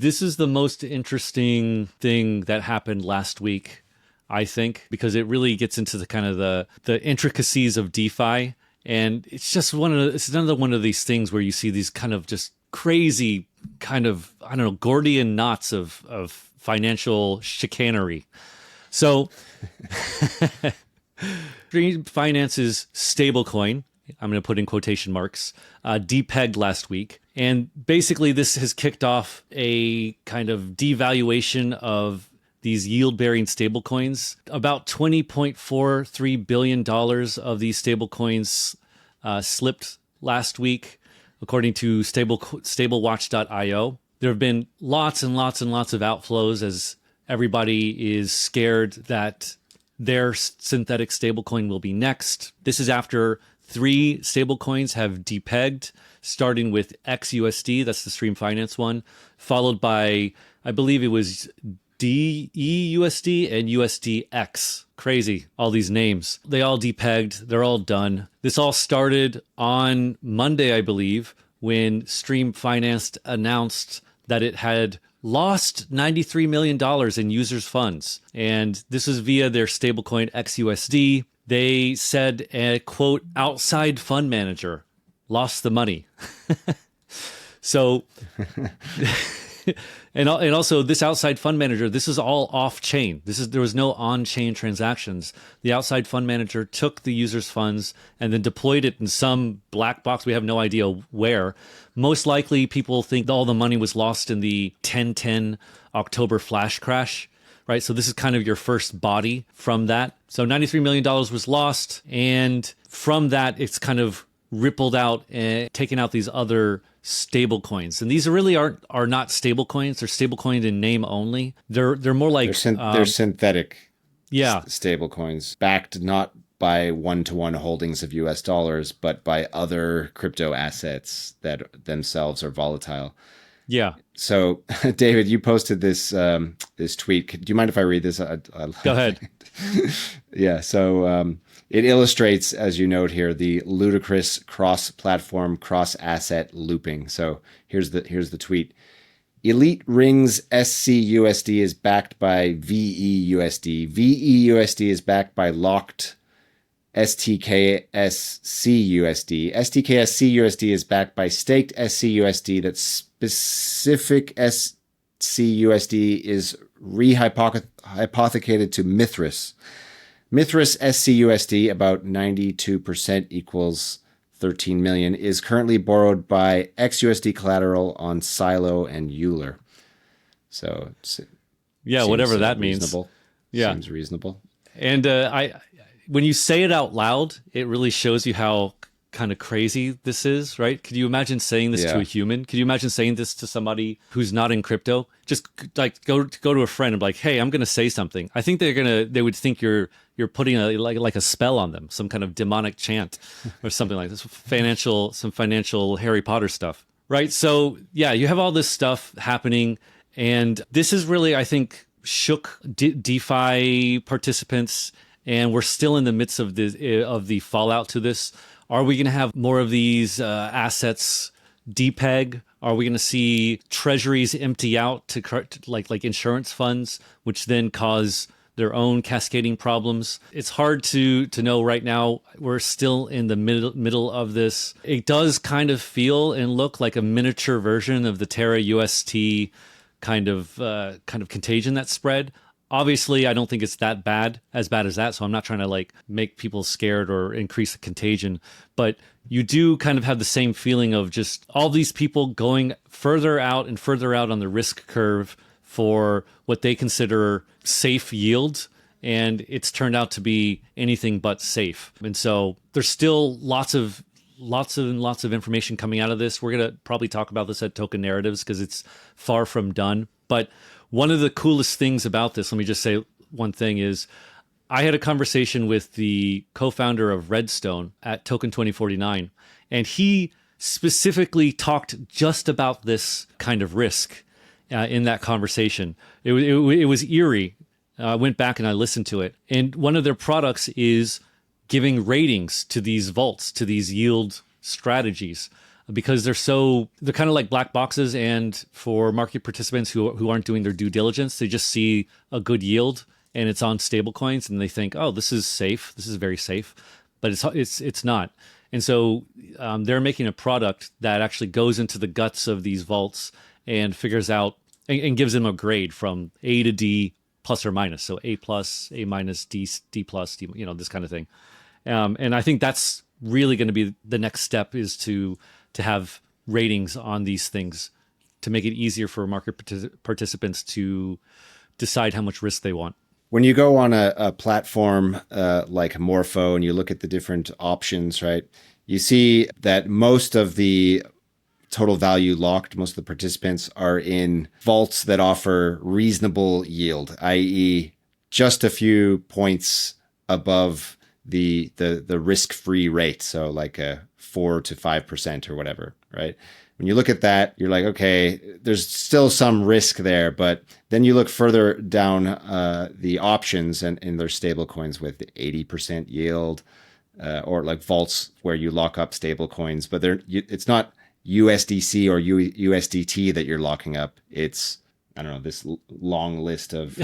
This is the most interesting thing that happened last week, I think, because it really gets into the kind of the intricacies of DeFi. And it's just it's another one of these things where you see these kind of just crazy kind of, I don't know, Gordian knots of financial chicanery. So Stream Finance's stablecoin, I'm going to put in quotation marks, depegged last week. And basically this has kicked off a kind of devaluation of these yield-bearing stablecoins. About $20.43 billion of these stablecoins slipped last week, according to stablewatch.io. There have been lots and lots and lots of outflows as everybody is scared that their synthetic stablecoin will be next. This is after 3 stablecoins have depegged, starting with XUSD, that's the Stream Finance one, followed by, I believe it was DEUSD and USDX. Crazy, all these names. They all depegged, they're all done. This all started on Monday, I believe, when Stream Finance announced that it had lost $93 million in users' funds. And this is via their stablecoin XUSD. They said a, quote, outside fund manager lost the money. So, and also this outside fund manager, this is all off chain. There was no on chain transactions. The outside fund manager took the user's funds and then deployed it in some black box. We have no idea where. Most likely people think all the money was lost in the 10/10 October flash crash, right? So this is kind of your first body from that. So $93 million was lost. And from that, it's kind of rippled out and taken out these other stable coins. And these really are not stable coins. They're stable coined in name only. They're more like they're synthetic yeah, stable coins backed not by one-to-one holdings of US dollars, but by other crypto assets that themselves are volatile. Yeah. So, David, you posted this this tweet. Do you mind if I read this? Go ahead. Yeah. So it illustrates, as you note here, the ludicrous cross-platform, cross-asset looping. So here's the tweet. Elite Rings SCUSD is backed by VEUSD. VEUSD is backed by locked STKSCUSD. STKSCUSD is backed by staked SCUSD. That specific SCUSD is rehypothecated to Mithras. Mithras SCUSD, about 92% equals 13 million, is currently borrowed by XUSD collateral on Silo and Euler. So yeah, whatever that reasonable. means. Yeah. Seems reasonable. And when you say it out loud, it really shows you how kind of crazy this is, right? Could you imagine saying this to a human? Could you imagine saying this to somebody who's not in crypto? Just like go to a friend and be like, "Hey, I'm going to say something." I think they would think you're putting like a spell on them, some kind of demonic chant or something like this, some financial Harry Potter stuff, right? So yeah, you have all this stuff happening, and this is really, I think, shook DeFi participants, and we're still in the midst of the fallout to this. Are we going to have more of these assets depeg? Are we going to see treasuries empty out to like insurance funds, which then cause their own cascading problems? It's hard to know right now. We're still in the middle of this. It does kind of feel and look like a miniature version of the Terra UST kind of contagion that spread. Obviously, I don't think it's as bad as that, so I'm not trying to like make people scared or increase the contagion. But you do kind of have the same feeling of just all these people going further out and further out on the risk curve for what they consider safe yield, and it's turned out to be anything but safe. And so there's still lots of information coming out of this. We're going to probably talk about this at Token Narratives because it's far from done. But one of the coolest things about this, let me just say one thing, is I had a conversation with the co-founder of Redstone at Token 2049, and he specifically talked just about this kind of risk in that conversation. It was eerie. I went back and I listened to it. And one of their products is giving ratings to these vaults, to these yield strategies. because they're kind of like black boxes. And for market participants who aren't doing their due diligence, they just see a good yield and it's on stable coins and they think, oh, this is safe. This is very safe, but it's not. And so they're making a product that actually goes into the guts of these vaults and figures out and gives them a grade from A to D plus or minus. So A plus, A minus, D plus, D, this kind of thing. And I think that's really going to be the next step, is to have ratings on these things to make it easier for market participants to decide how much risk they want. When you go on a platform like Morpho and you look at the different options, right, you see that most of the total value locked, most of the participants are in vaults that offer reasonable yield, i.e. just a few points above the risk-free rate, so like a 4 to 5% or whatever, right? When you look at that, you're like, okay, there's still some risk there, but then you look further down the options and there's stable coins with 80% yield, or like vaults where you lock up stable coins, but it's not USDC or USDT that you're locking up. It's, I don't know, this long list of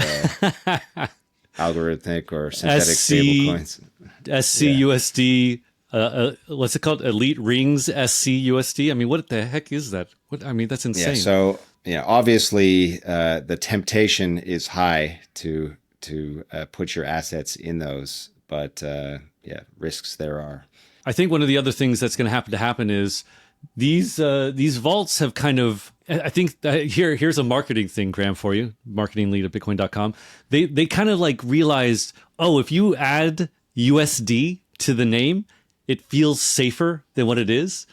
algorithmic or synthetic stable coins. SCUSD, what's it called? Elite Rings SCUSD. I mean, what the heck is that? That's insane. Yeah, so obviously the temptation is high to put your assets in those, but risks there are. I think one of the other things that's going to happen is these vaults have kind of, I think here's a marketing thing, Graham, for you, marketing lead at Bitcoin.com. They kind of like realized, oh, if you add USD to the name, it feels safer than what it is,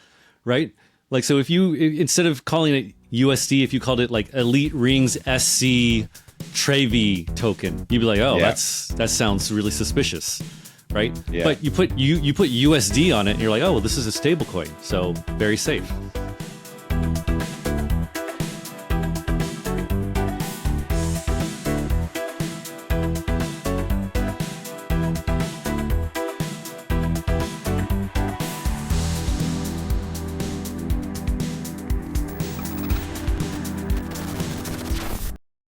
right? Like, so if you, instead of calling it USD, if you called it like Elite Rings SC Trevi token, you'd be like, oh, that sounds really suspicious, right? Yeah. But you put USD on it and you're like, oh, well, this is a stable coin, so very safe.